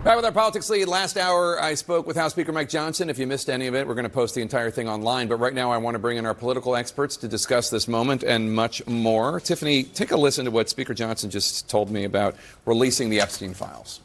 Back with our politics lead. Last hour, I spoke with House Speaker Mike Johnson. If you missed any of it, we're going to post the entire thing online. But right now, I want to bring in our political experts to discuss this moment and much more. Tiffany, take a listen to what Speaker Johnson just told me about releasing the Epstein files.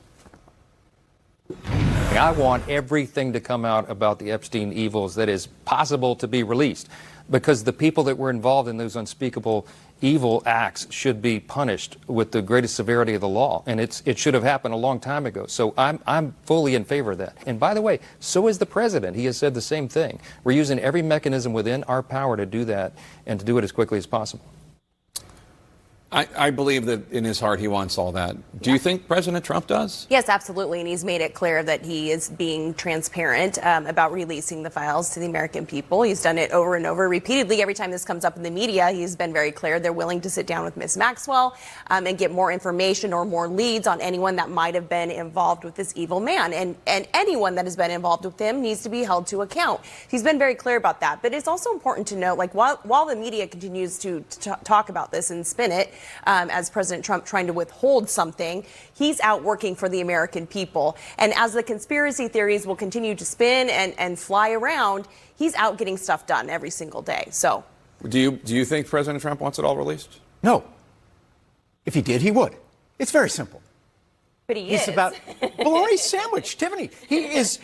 I want everything to come out about the Epstein evils that is possible to be released, because the people that were involved in those unspeakable evil acts should be punished with the greatest severity of the law, and it should have happened a long time ago. So I'm fully in favor of that. And by the way, so is the president. He has said the same thing. We're using every mechanism within our power to do that, and to do it as quickly as possible. I believe that in his heart he wants all that. Do you think President Trump does? Yes, absolutely. And he's made it clear that he is being transparent about releasing the files to the American people. He's done it over and over repeatedly. Every time this comes up in the media, he's been very clear they're willing to sit down with Ms. Maxwell and get more information or more leads on anyone that might have been involved with this evil man. And anyone that has been involved with him needs to be held to account. He's been very clear about that. But it's also important to note, like, while the media continues to talk about this and spin it, as President Trump trying to withhold something, he's out working for the American people. And as the conspiracy theories will continue to spin and fly around, he's out getting stuff done every single day. So, do you think President Trump wants it all released? No. If he did, he would. It's very simple. But he's about bologna sandwich, Tiffany. He is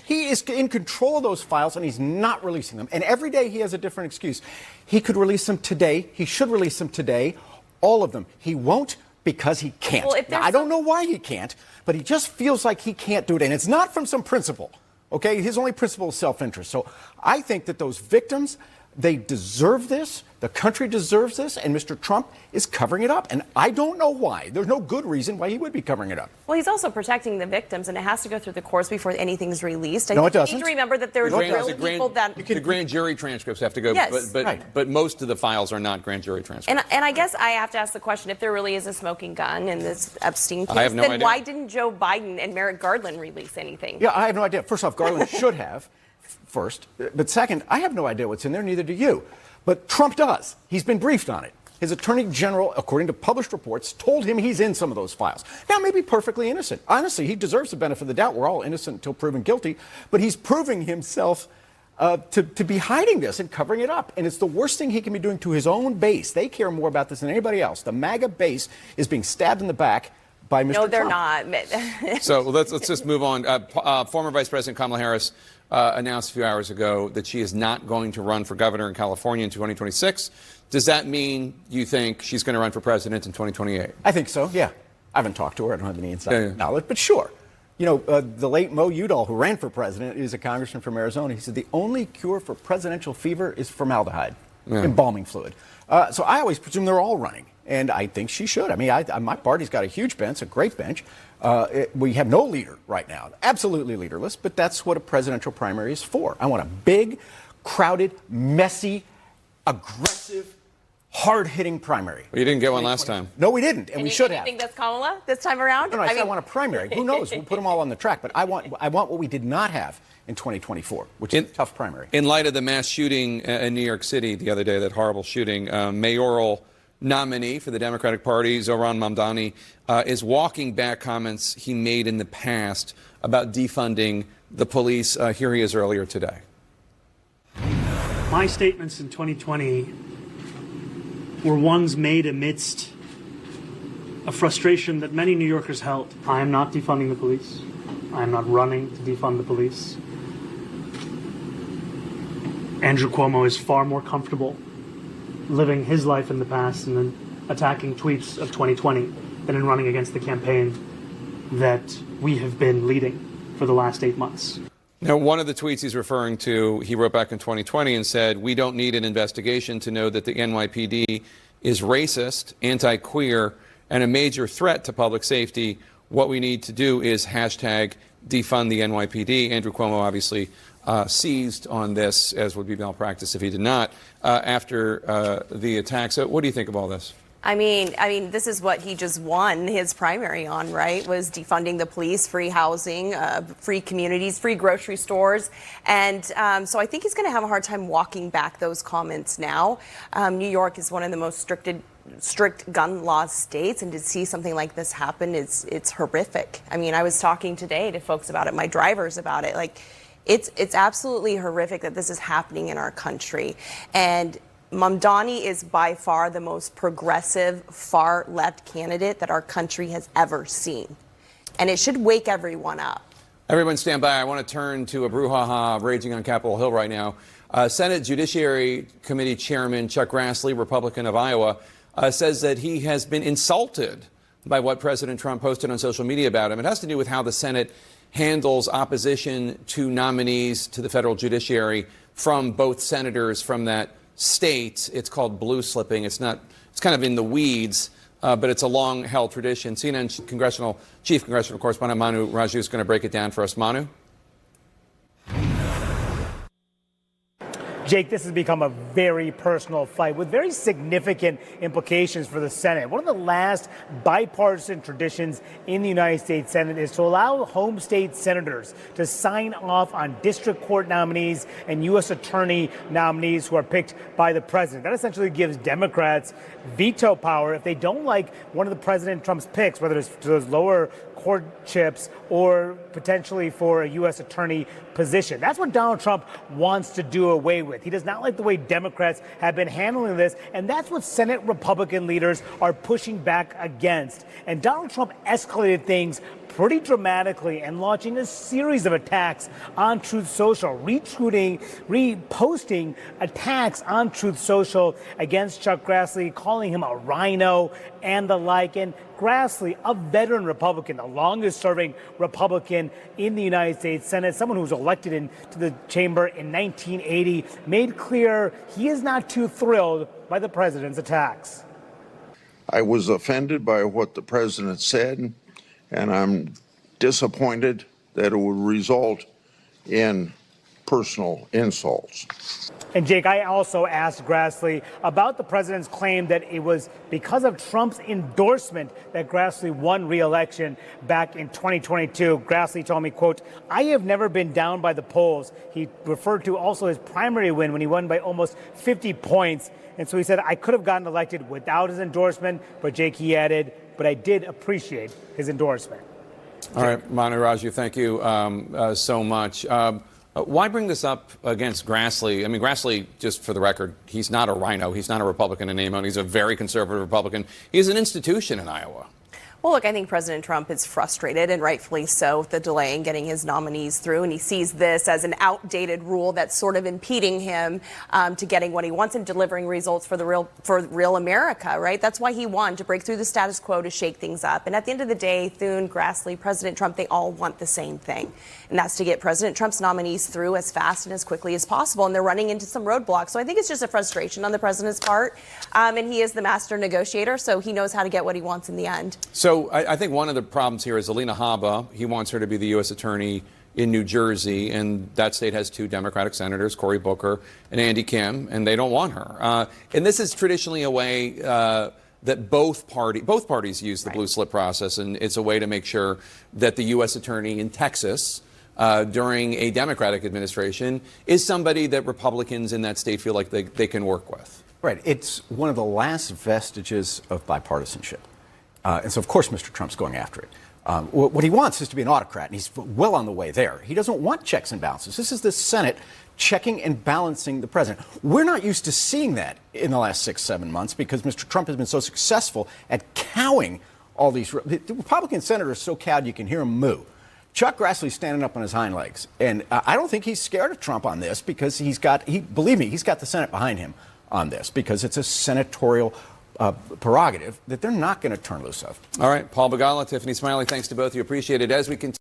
in control of those files, and he's not releasing them. And every day he has a different excuse. He could release them today. He should release them today. All of them. He won't because he can't. Well, now, I don't know why he can't, but he just feels like he can't do it. And it's not from some principle, okay? His only principle is self-interest. So I think that those victims, they deserve this. The country deserves this, and Mr. Trump is covering it up. And I don't know why. There's no good reason why he would be covering it up. Well, he's also protecting the victims, and it has to go through the courts before anything's released. No, it doesn't. You need to remember that there's real people that... The grand jury transcripts have to go, yes. but most of the files are not grand jury transcripts. And I guess I have to ask the question, if there really is a smoking gun in this Epstein case, I have no then idea. Why didn't Joe Biden and Merrick Garland release anything? Yeah, I have no idea. First off, Garland should have, first. But second, I have no idea what's in there, neither do you. But Trump does. He's been briefed on it. His attorney general, according to published reports, told him he's in some of those files. Now, maybe perfectly innocent. Honestly, he deserves the benefit of the doubt. We're all innocent until proven guilty. But he's proving himself to be hiding this and covering it up. And it's the worst thing he can be doing to his own base. They care more about this than anybody else. The MAGA base is being stabbed in the back by Mr. Trump. No, they're not. So let's just move on. Former Vice President Kamala Harris announced a few hours ago that she is not going to run for governor in California in 2026. Does that mean you think she's going to run for president in 2028? I think so, yeah. I haven't talked to her. I don't have any inside knowledge, but sure. You know, the late Mo Udall, who ran for president, is a congressman from Arizona. He said the only cure for presidential fever is formaldehyde, embalming fluid. So I always presume they're all running, and I think she should. I mean, my party's got a huge bench, a great bench. We have no leader right now, absolutely leaderless, but that's what a presidential primary is for. I want a big, crowded, messy, aggressive, hard-hitting primary. Well, you didn't get one last time. No, we didn't, and we should have. You think that's Kamala this time around? No, I said I want a primary. Who knows? We'll put them all on the track, but I want what we did not have in 2024, which is a tough primary. In light of the mass shooting in New York City the other day, that horrible shooting, mayoral nominee for the Democratic Party, Zohran Mamdani, is walking back comments he made in the past about defunding the police. Here he is earlier today. My statements in 2020 were ones made amidst a frustration that many New Yorkers held. I am not defunding the police. I am not running to defund the police. Andrew Cuomo is far more comfortable living his life in the past and then attacking tweets of 2020 than in running against the campaign that we have been leading for the last 8 months. Now, one of the tweets he's referring to, he wrote back in 2020 and said, "We don't need an investigation to know that the NYPD is racist, anti-queer, and a major threat to public safety. What we need to do is hashtag defund the NYPD." Andrew Cuomo obviously seized on this, as would be malpractice if he did not, after the attack. So what do you think of all this? I mean, this is what he just won his primary on, right? Was defunding the police, free housing, free communities, free grocery stores. And so I think he's going to have a hard time walking back those comments now. New York is one of the most strict gun law states, and to see something like this happen, it's horrific. I mean, I was talking today to folks about it, my drivers about it. Like, it's absolutely horrific that this is happening in our country. And Mamdani is by far the most progressive, far-left candidate that our country has ever seen. And it should wake everyone up. Everyone stand by. I want to turn to a brouhaha raging on Capitol Hill right now. Senate Judiciary Committee Chairman Chuck Grassley, Republican of Iowa, says that he has been insulted by what President Trump posted on social media about him. It has to do with how the Senate handles opposition to nominees to the federal judiciary from both senators from that state. It's called blue slipping. It's kind of in the weeds, but it's a long-held tradition. CNN Chief Congressional Correspondent Manu Raju is going to break it down for us. Manu? Jake, this has become a very personal fight with very significant implications for the Senate. One of the last bipartisan traditions in the United States Senate is to allow home state senators to sign off on district court nominees and U.S. attorney nominees who are picked by the president. That essentially gives Democrats veto power if they don't like one of the President Trump's picks, whether it's to those lower courtships or potentially for a U.S. attorney position. That's what Donald Trump wants to do away with. He does not like the way Democrats have been handling this, and that's what Senate Republican leaders are pushing back against. And Donald Trump escalated things pretty dramatically and launching a series of attacks on Truth Social, reposting attacks on Truth Social against Chuck Grassley, calling him a rhino and the like. And Grassley, a veteran Republican, the longest-serving Republican in the United States Senate, someone who was elected into the chamber in 1980, made clear he is not too thrilled by the president's attacks. I was offended by what the president said, and I'm disappointed that it would result in personal insults. And Jake, I also asked Grassley about the president's claim that it was because of Trump's endorsement that Grassley won re-election back in 2022. Grassley told me, quote, "I have never been down by the polls." He referred to also his primary win when he won by almost 50 points. And so he said, "I could have gotten elected without his endorsement." But Jake, he added, "But I did appreciate his endorsement." All right, Manu Raju, thank you so much. Why bring this up against Grassley? I mean, Grassley, just for the record, he's not a rhino. He's not a Republican in name only. He's a very conservative Republican. He's an institution in Iowa. Well, look, I think President Trump is frustrated, and rightfully so, with the delay in getting his nominees through. And he sees this as an outdated rule that's sort of impeding him to getting what he wants and delivering results for real America, right? That's why he won, to break through the status quo, to shake things up. And at the end of the day, Thune, Grassley, President Trump, they all want the same thing. And that's to get President Trump's nominees through as fast and as quickly as possible. And they're running into some roadblocks. So I think it's just a frustration on the president's part. And he is the master negotiator, so he knows how to get what he wants in the end. So I think one of the problems here is Alina Habba. He wants her to be the U.S. attorney in New Jersey, and that state has two Democratic senators, Cory Booker and Andy Kim, and they don't want her. And this is traditionally a way that both parties use the blue slip process, and it's a way to make sure that the U.S. attorney in Texas during a Democratic administration is somebody that Republicans in that state feel like they can work with. Right. It's one of the last vestiges of bipartisanship. And so, of course, Mr. Trump's going after it. What he wants is to be an autocrat, and he's well on the way there. He doesn't want checks and balances. This is the Senate checking and balancing the president. We're not used to seeing that in the last 6-7 months because Mr. Trump has been so successful at cowing all these. The Republican senators are so cowed you can hear them moo. Chuck Grassley's standing up on his hind legs, and I don't think he's scared of Trump on this because believe me, he's got the Senate behind him on this because it's a senatorial prerogative that they're not going to turn loose of. All right, Paul Begala, Tiffany Smiley, thanks to both of you. Appreciate it. As we continue.